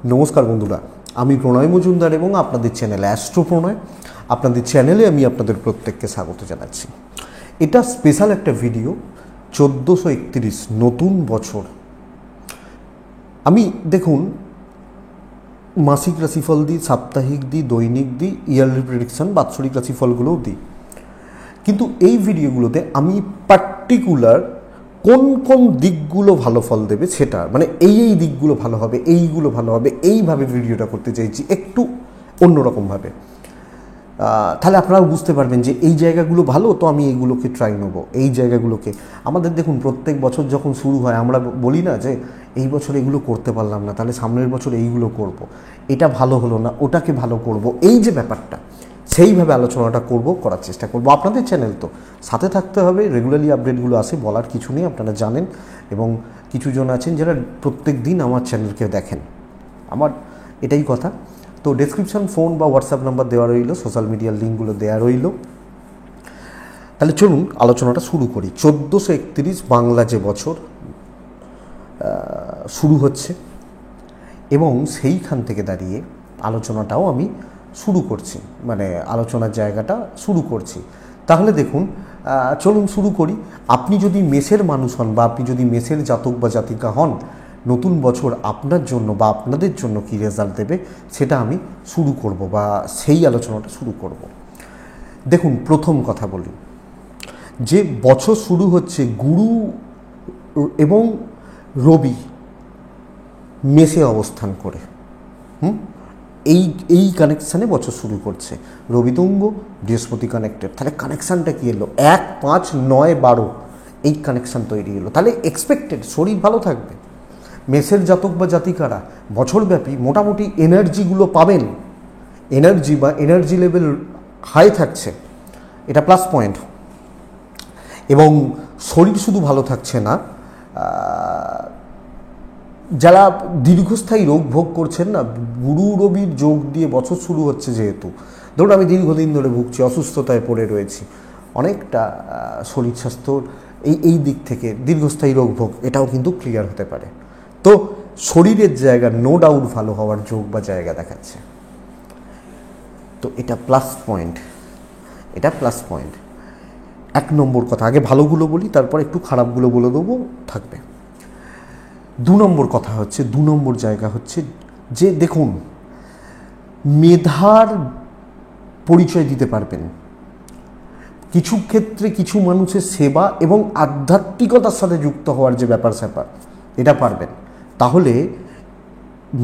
নমস্কার বন্ধুরা, আমি প্রণয় মজুমদার এবং আপনাদের চ্যানেল অ্যাস্ট্রো প্রণয়। আপনাদের চ্যানেলে আমি আপনাদের প্রত্যেককে স্বাগত জানাচ্ছি। এটা স্পেশাল একটা ভিডিও, 1431 নতুন বছর। আমি দেখুন মাসিক রাশিফল দিই, সাপ্তাহিক দিই, দৈনিক দিই, ইয়ারলি প্রেডিকশন, বাৎসরিক রাশিফলগুলোও দিই। কিন্তু এই ভিডিওগুলোতে আমি পার্টিকুলার কোন কোন দিকগুলো ভালো ফল দেবে সেটা, মানে এই দিকগুলো ভালো হবে, এইগুলো ভালো হবে, এইভাবে ভিডিওটা করতে চাইছি একটু অন্যরকমভাবে। তাহলে আপনারাও বুঝতে পারবেন যে এই জায়গাগুলো ভালো, তো আমি এইগুলোকে ট্রাই নেবো। এই জায়গাগুলোকে আমাদের দেখুন প্রত্যেক বছর যখন শুরু হয় আমরা বলি না যে এই বছর এগুলো করতে পারলাম না, তাহলে সামনের বছর এইগুলো করব, এটা ভালো হলো না, ওটাকে ভালো করব, এই যে ব্যাপারটা, সেইভাবে আলোচনাটা করার চেষ্টা করব। আপনাদের চ্যানেল তো সাথে থাকতে হবে, রেগুলারলি আপডেটগুলো আসে, বলার কিছু নেই, আপনারা জানেন। এবং কিছুজন আছেন যারা প্রত্যেক দিন আমার চ্যানেলকে দেখেন, আমার এটাই কথা। তো ডেসক্রিপশন, ফোন বা হোয়াটসঅ্যাপ নাম্বার দেওয়া রইল, সোশ্যাল মিডিয়ার লিঙ্কগুলো দেওয়া রইল। তাহলে চলুন আলোচনাটা শুরু করি। 1431 বাংলা যে বছর শুরু হচ্ছে, এবং সেইখান থেকে দাঁড়িয়ে আলোচনাটাও আমি শুরু করছি, মানে আলোচনার জায়গাটা শুরু করছি। তাহলে দেখুন, চলুন শুরু করি। আপনি যদি মেষের মানুষ হন বা আপনি যদি মেষের জাতক বা জাতিকা হন, নতুন বছর আপনার জন্য বা আপনাদের জন্য কী রেজাল্ট দেবে সেটা আমি শুরু করব, বা সেই আলোচনাটা শুরু করব। দেখুন, প্রথম কথা বলি যে বছর শুরু হচ্ছে গুরু এবং রবি মেষে অবস্থান করে। এই কানেকশানে বছর শুরু করছে। রবি তুঙ্গ, বৃহস্পতি কানেক্টেড। তাহলে কানেকশানটা কী এলো? 1, 5, 9, 12 এই কানেকশান তৈরি হলো। তাহলে এক্সপেক্টেড শরীর ভালো থাকবে। মেষের জাতক বা জাতিকারা বছরব্যাপী মোটামুটি এনার্জিগুলো পাবেন, এনার্জি বা এনার্জি লেভেল হাই থাকছে, এটা প্লাস পয়েন্ট। এবং শরীর শুধু ভালো থাকছে না, যারা দীর্ঘস্থায়ী রোগ ভোগ করছেন না, গুরু রবির যোগ দিয়ে বছর শুরু হচ্ছে যেহেতু, ধরুন আমি দীর্ঘদিন ধরে ভুগছি, অসুস্থতায় পড়ে রয়েছি, অনেকটা শরীর স্বাস্থ্যর এই দিক থেকে দীর্ঘস্থায়ী রোগ ভোগ, এটাও কিন্তু ক্লিয়ার হতে পারে। তো শরীরের জায়গা নো ডাউট ভালো হওয়ার যোগ বা জায়গা দেখাচ্ছে। তো এটা প্লাস পয়েন্ট, এটা প্লাস পয়েন্ট। 1 নম্বর কথা, আগে ভালোগুলো বলি, তারপর একটু খারাপগুলো বলে দেবো, থাকবে। 2 নম্বর কথা হচ্ছে, 2 নম্বর জায়গা হচ্ছে যে দেখুন, মেধার পরিচয় দিতে পারবেন কিছু ক্ষেত্রে, কিছু মানুষের সেবা এবং আধ্যাত্মিকতার সাথে যুক্ত হওয়ার যে ব্যাপার স্যাপার, এটা পারবেন। তাহলে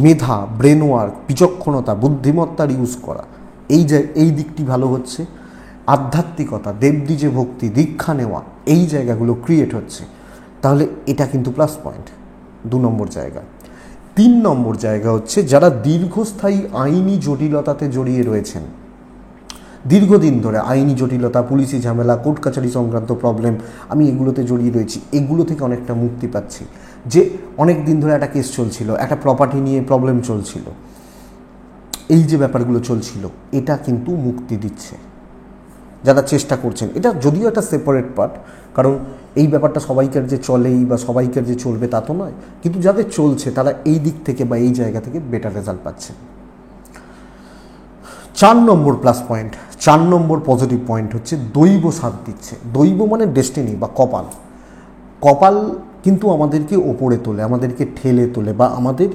মেধা, ব্রেন ওয়ার্ক, বিচক্ষণতা, বুদ্ধিমত্তার ইউজ করা, এই দিকটি ভালো হচ্ছে। আধ্যাত্মিকতা, দেবদ্বিজে ভক্তি, দীক্ষা নেওয়া, এই জায়গাগুলো ক্রিয়েট হচ্ছে। তাহলে এটা কিন্তু প্লাস পয়েন্ট, 2 নম্বর জায়গা। 3 নম্বর জায়গা হচ্ছে যারা দীর্ঘস্থায়ী আইনি জটিলতাতে জড়িয়ে রয়েছেন, দীর্ঘদিন ধরে আইনি জটিলতা, পুলিশি ঝামেলা, কোর্ট কাছারি সংক্রান্ত প্রবলেম, আমি এগুলোতে জড়িয়ে রয়েছি, এগুলো থেকে অনেকটা মুক্তি পাচ্ছি। যে অনেক দিন ধরে একটা কেস চলছিল, একটা প্রপার্টি নিয়ে প্রবলেম চলছিল, এই যে ব্যাপারগুলো চলছিল, এটা কিন্তু মুক্তি দিচ্ছে যারা চেষ্টা করছেন। এটা যদিও একটা সেপারেট পার্ট, কারণ এই ব্যাপারটা সবাইকার যে চলেই বা সবাইকার যে চলবে তা তো নয়, কিন্তু যাদের চলছে তারা এই দিক থেকে বা এই জায়গা থেকে বেটার রেজাল্ট পাচ্ছে। 4 নম্বর প্লাস পয়েন্ট, 4 নম্বর পজিটিভ পয়েন্ট হচ্ছে দৈব সাথ দিচ্ছে। দৈব মানে ডেস্টিনি বা কপাল। কপাল কিন্তু আমাদেরকে ওপরে তোলে, আমাদেরকে ঠেলে তোলে, বা আমাদের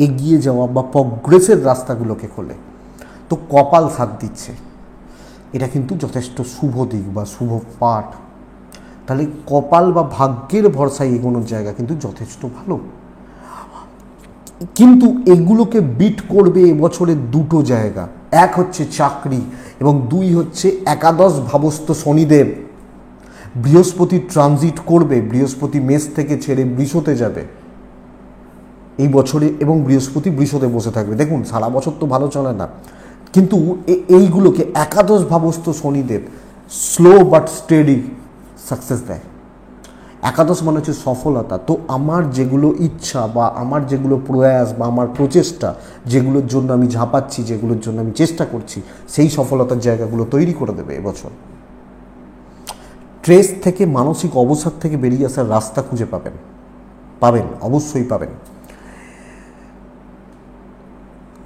এগিয়ে যাওয়া বা প্রগ্রেসের রাস্তাগুলোকে খোলে। তো কপাল সাথ দিচ্ছে, এটা কিন্তু যথেষ্ট শুভ দিক বা শুভ পাঠ। তাহলে কপাল বা ভাগ্যের ভরসায় এগোনোর জায়গা কিন্তু যথেষ্ট ভালো। কিন্তু এগুলোকে বিট করবে এবছরের 2টো জায়গা। 1 হচ্ছে চাকরি, এবং 2 হচ্ছে একাদশ ভাবস্থ শনিদেব। বৃহস্পতি ট্রানজিট করবে, বৃহস্পতি মেষ থেকে ছেড়ে বৃষতে যাবে এই বছরে, এবং বৃহস্পতি বৃষতে বসে থাকবে। দেখুন সারা বছর তো ভালো চলে না, কিন্তু এইগুলোকে একাদশ ভাবস্থ Shanidev slow but steady success দেয়। একাদশ মানে হচ্ছে সফলতা। তো আমার যেগুলো ইচ্ছা বা আমার যেগুলো প্রয়াস বা আমার প্রচেষ্টা, যেগুলোর জন্য আমি ঝাঁপাচ্ছি, যেগুলোর জন্য আমি চেষ্টা করছি, সেই সফলতার জায়গাগুলো তৈরি করে দেবে এবছর। স্ট্রেস থেকে, মানসিক অবসাদ থেকে বেরিয়ে আসার রাস্তা খুঁজে পাবেন, অবশ্যই পাবেন।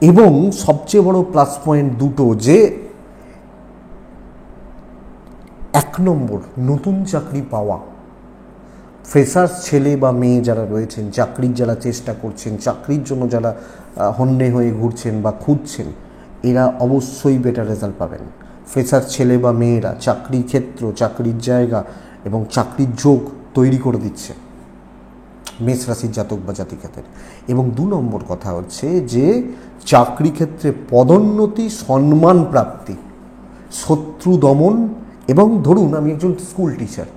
এবং সবচেয়ে বড় প্লাস পয়েন্ট দুটো, যে 1 নম্বর নতুন চাকরি পাওয়া। ফ্রেশার্স ছেলে বা মেয়ে যারা রয়েছেন, চাকরির যারা চেষ্টা করছেন, চাকরির জন্য যারা হন্যে হয়ে ঘুরছেন বা খুঁজছেন, এরা অবশ্যই বেটার রেজাল্ট পাবেন। ফ্রেশার্স ছেলে বা মেয়েরা চাকরির ক্ষেত্র, চাকরির জায়গা এবং চাকরির যোগ তৈরি করে দিচ্ছে মেষ রাশির জাতক বা জাতিকাদের। এবং 2 নম্বর কথা হচ্ছে যে চাকরি ক্ষেত্রে পদোন্নতি, সম্মান প্রাপ্তি, শত্রু দমন। এবং ধরুন আমি একজন স্কুল টিচার,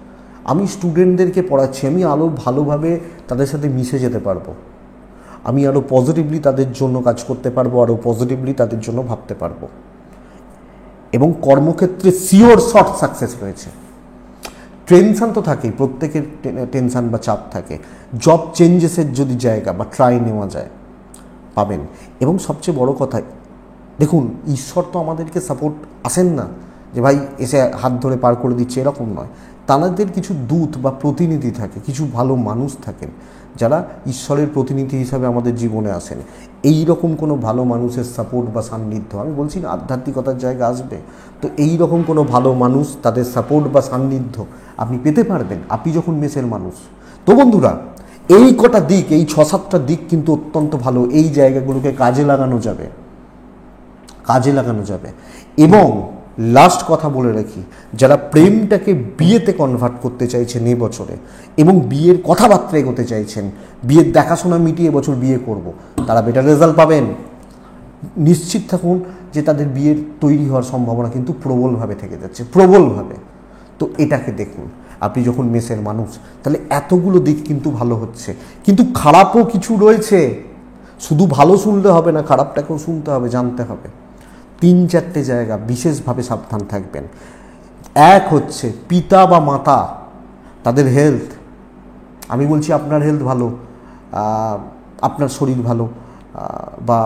আমি স্টুডেন্টদেরকে পড়াচ্ছি, আমি আরও ভালোভাবে তাদের সাথে মিশে যেতে পারবো, আমি আরও পজিটিভলি তাদের জন্য কাজ করতে পারবো, আরও পজিটিভলি তাদের জন্য ভাবতে পারবো। এবং কর্মক্ষেত্রে সিওর শর্ট সাকসেস রয়েছে। টেনশান তো থাকেই, প্রত্যেকের টেনশান বা চাপ থাকে। জব চেঞ্জেসের যদি জায়গা বা ট্রাই নেওয়া যায়, পাবেন। এবং সবচেয়ে বড় কথা, দেখুন ঈশ্বর তো আমাদেরকে সাপোর্ট আসেন না যে ভাই এসে হাত ধরে পার করে দিচ্ছে, এরকম নয়। তাদের কিছু দূত বা প্রতিনিধি থাকে, কিছু ভালো মানুষ থাকেন যারা ঈশ্বরের প্রতিনিধি হিসাবে আমাদের জীবনে আসেন। এই রকম কোনো ভালো মানুষের সাপোর্ট বা সান্নিধ্য, আমি বলছি না আধ্যাত্মিকতার জায়গা আসবে, তো এই রকম কোনো ভালো মানুষ, তাদের সাপোর্ট বা সান্নিধ্য আপনি পেতে পারবেন আপনি যখন মেষের মানুষ। তো বন্ধুরা, এই কটা দিক, এই 6-7টা দিক কিন্তু অত্যন্ত ভালো, এই জায়গাগুলোকে কাজে লাগানো যাবে, কাজে লাগানো যাবে। এবং লাস্ট কথা বলে রাখি, যারা প্রেমটাকে বিয়েতে কনভার্ট করতে চাইছেন এই বছরে এবং বিয়ের কথাবার্তা এগোতে চাইছেন, বিয়ের দেখাশোনা মিটিয়ে এবছর বিয়ে করব, তারা বেটার রেজাল্ট পাবেন। নিশ্চিত থাকুন যে তাদের বিয়ের তৈরি হওয়ার সম্ভাবনা কিন্তু প্রবলভাবে থেকে যাচ্ছে, প্রবলভাবে। তো এটাকে দেখুন, আপনি যখন মেষের মানুষ, তাহলে এতগুলো দিক কিন্তু ভালো হচ্ছে। কিন্তু খারাপও কিছু রয়েছে, শুধু ভালো শুনলে হবে না, খারাপটাকেও শুনতে হবে, জানতে হবে। 3-4টে জায়গা বিশেষভাবে সাবধান থাকবেন। এক হচ্ছে পিতা বা মাতা, তাদের হেলথ। আমি বলছি আপনার হেলথ ভালো, আপনার শরীর ভালো, বা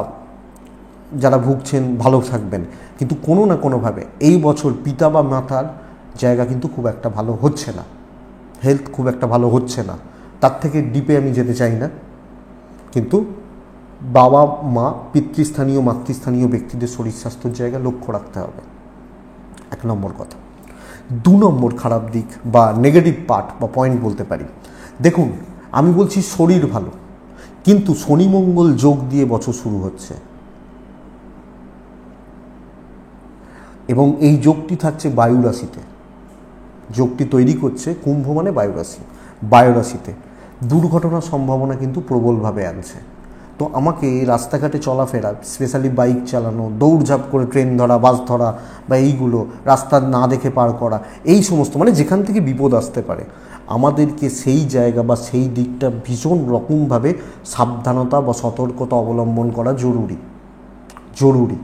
যারা ভুগছেন ভালো থাকবেন, কিন্তু কোনো না কোনোভাবে এই বছর পিতা বা মাতার জায়গা কিন্তু খুব একটা ভালো হচ্ছে না, হেলথ খুব একটা ভালো হচ্ছে না। তার থেকে ডিপে আমি যেতে চাই না, কিন্তু বাবা মা, পিতৃস্থানীয় মাতৃস্থানীয় ব্যক্তিদের শরীর স্বাস্থ্যের জায়গা লক্ষ্য রাখতে হবে, 1 নম্বর কথা। 2 নম্বর খারাপ দিক বা নেগেটিভ পার্ট বা পয়েন্ট বলতে পারি, দেখুন আমি বলছি শরীর ভালো, কিন্তু শনি মঙ্গল যোগ দিয়ে বছর শুরু হচ্ছে এবং এই যোগটি থাকছে বায়ু রাশিতে, যোগটি তৈরি করছে কুম্ভ মানে বায়ু রাশিতে। দুর্ঘটনার সম্ভাবনা কিন্তু প্রবলভাবে আনছে। তো আমাকে রাস্তাঘাটে চলাফেরা, স্পেশালি বাইক চালানো, দৌড়ঝাঁপ করে ট্রেন ধরা, বাস ধরা বা এইগুলো, রাস্তা না দেখে পার করা, এই সমস্ত মানে যেখান থেকে বিপদ আসতে পারে, আমাদেরকে সেই জায়গা বা সেই দিকটা ভীষণ রকমভাবে সাবধানতা বা সতর্কতা অবলম্বন করা জরুরি।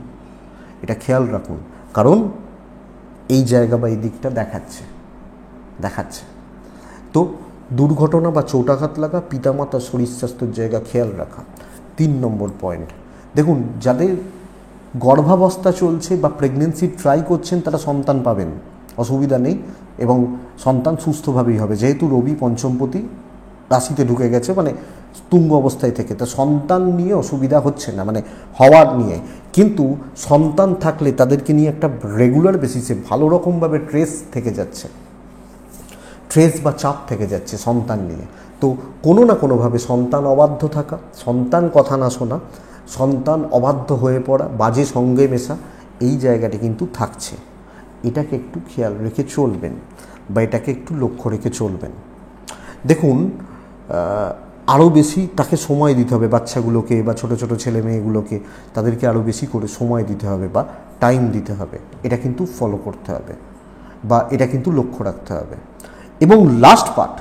এটা খেয়াল রাখুন, কারণ এই জায়গা বা এই দিকটা দেখাচ্ছে। তো দুর্ঘটনা বা চোটাঘাত লাগা, পিতামাতার শরীর স্বাস্থ্যের জায়গা খেয়াল রাখা। 3 নম্বর পয়েন্ট, দেখুন যাদের গর্ভাবস্থা চলছে বা প্রেগনেন্সি ট্রাই করছেন, তারা সন্তান পাবেন, অসুবিধা নেই, এবং সন্তান সুস্থভাবেই হবে, যেহেতু রবি পঞ্চমপতি রাশিতে ঢুকে গেছে, মানে তুঙ্গ অবস্থায় থেকে, তা সন্তান নিয়ে অসুবিধা হচ্ছে না, মানে হওয়ার নিয়ে। কিন্তু সন্তান থাকলে তাদেরকে নিয়ে একটা রেগুলার বেসিসে ভালো রকমভাবে ট্রেস বা চাপ থেকে যাচ্ছে সন্তান নিয়ে। তো কোনো না কোনোভাবে সন্তান অবাধ্য থাকা, সন্তান কথা না শোনা, সন্তান অবাধ্য হয়ে পড়া, বাজে সঙ্গে মেশা, এই জায়গাটি কিন্তু থাকছে। এটাকে একটু খেয়াল রেখে চলবেন বা এটাকে একটু লক্ষ্য রেখে চলবেন। দেখুন আরও বেশি তাকে সময় দিতে হবে, বাচ্চাগুলোকে বা ছোটো ছোটো ছেলে মেয়েগুলোকে, তাদেরকে আরও বেশি করে সময় দিতে হবে বা টাইম দিতে হবে। এটা কিন্তু ফলো করতে হবে বা এটা কিন্তু লক্ষ্য রাখতে হবে। এবং লাস্ট পার্ট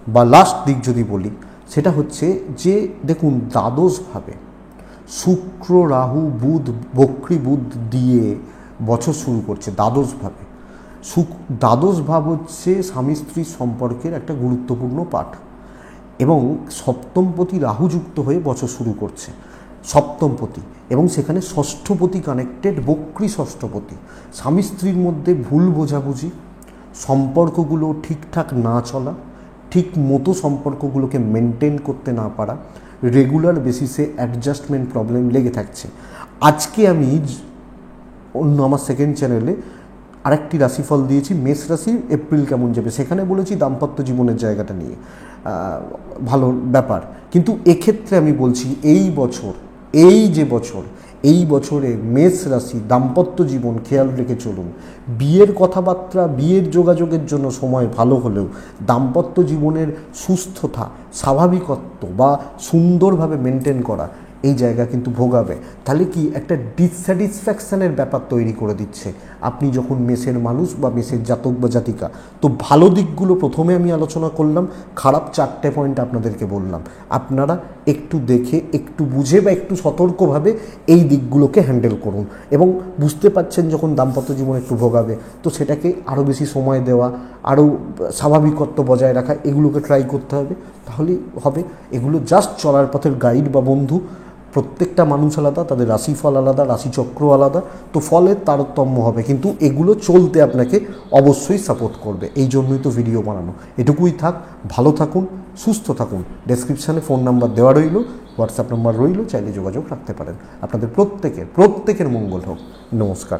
বা লাস্ট দিক যদি বলি, সেটা হচ্ছে যে দেখুন দ্বাদশভাবে শুক্র, রাহু, বুধ, বক্রী বুধ দিয়ে বছর শুরু করছে দ্বাদশভাবে। দ্বাদশ ভাব হচ্ছে স্বামী স্ত্রীর সম্পর্কের একটা গুরুত্বপূর্ণ পাঠ, এবং সপ্তমপতি রাহু যুক্ত হয়ে বছর শুরু করছে, সপ্তমপতি, এবং সেখানে ষষ্ঠপতি কানেক্টেড, বক্রী ষষ্ঠপতি। স্বামী স্ত্রীর মধ্যে ভুল বোঝাবুঝি, সম্পর্কগুলো ঠিকঠাক না চলা, ঠিক মতো সম্পর্কগুলোকে মেনটেন করতে না পারা, রেগুলার বেসিসে অ্যাডজাস্টমেন্ট প্রবলেম লেগে থাকছে। আজকে আমি অন্য আমার সেকেন্ড চ্যানেলে আরেকটি রাশিফল দিয়েছি, মেষ রাশি এপ্রিল কেমন যাবে, সেখানে বলেছি দাম্পত্য জীবনের জায়গাটা নিয়ে ভালো ব্যাপার। কিন্তু এক্ষেত্রে আমি বলছি এই বছরে মেষ রাশি দাম্পত্য জীবন খেয়াল রেখে চলুন। বিয়ের কথাবার্তা, বিয়ের যোগাযোগের জন্য সময় ভালো হলেও দাম্পত্য জীবনের সুস্থতা, স্বাভাবিকত্ব বা সুন্দরভাবে মেনটেন করা, এই জায়গা কিন্তু ভোগাবে। তাহলে কি একটা ডিসস্যাটিসফ্যাকশানের ব্যাপার তৈরি করে দিচ্ছে আপনি যখন মেষের মানুষ বা মেষের জাতক বা জাতিকা। তো ভালো দিকগুলো প্রথমে আমি আলোচনা করলাম, খারাপ 4টে পয়েন্ট আপনাদেরকে বললাম। আপনারা একটু দেখে, একটু বুঝে বা একটু সতর্কভাবে এই দিকগুলোকে হ্যান্ডেল করুন। এবং বুঝতে পারছেন যখন দাম্পত্য জীবন একটু ভোগাবে, তো সেটাকে আরও বেশি সময় দেওয়া, আরও স্বাভাবিকত্ব বজায় রাখা, এগুলোকে ট্রাই করতে হবে, তাহলেই হবে। এগুলো জাস্ট চলার পথের গাইড বা বন্ধু। প্রত্যেকটা মানুষ আলাদা, তাদের রাশিফল আলাদা, রাশিচক্র আলাদা, তো ফলের তারতম্য হবে, কিন্তু এগুলো চলতে আপনাকে অবশ্যই সাপোর্ট করবে। এই জন্যই তো ভিডিও বানানো। এটুকুই থাক, ভালো থাকুন, সুস্থ থাকুন। ডেসক্রিপশানে ফোন নাম্বার দেওয়া রইল, হোয়াটসঅ্যাপ নাম্বার রইল, চাইলে যোগাযোগ রাখতে পারেন। আপনাদের প্রত্যেকের মঙ্গল হোক। নমস্কার।